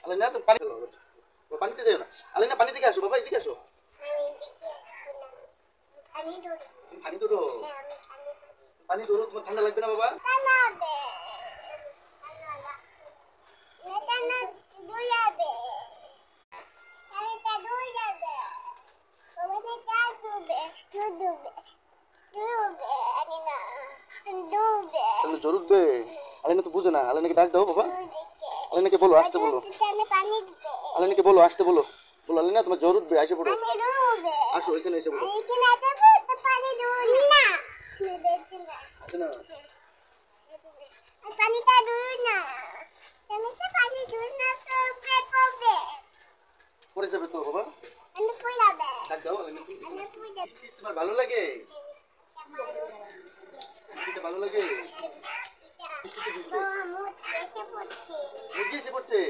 আলেনা তুমি পানি দাও, পানিতে যাও না। আলেনা পানি থেকে আসো বাবা, এদিকে আসো। পানি ধরো, পানি ধরো, তোমার ঠান্ডা লাগবে না বাবা? তাহলে জ্বর উঠবে। আলেনা তো বুঝে না, আলেনাকে ডাক দাও বাবা। আলেনাকে বলো আসতে বলো, আলেনাকে বলো আসতে বলো। বলো আলেনা তোমার জ্বর উঠবে, আসে পড়ো। আসো এখানে এসে পড়ো। আসে না। পড়ে যাবে তো বাবা। ডাক দাও আলেনাকে। বৃষ্টি তোমার ভালো লাগে? বৃষ্টিতে ভালো লাগে? বৃষ্টিতে ভিজতে মুরগি এসে পড়ছে।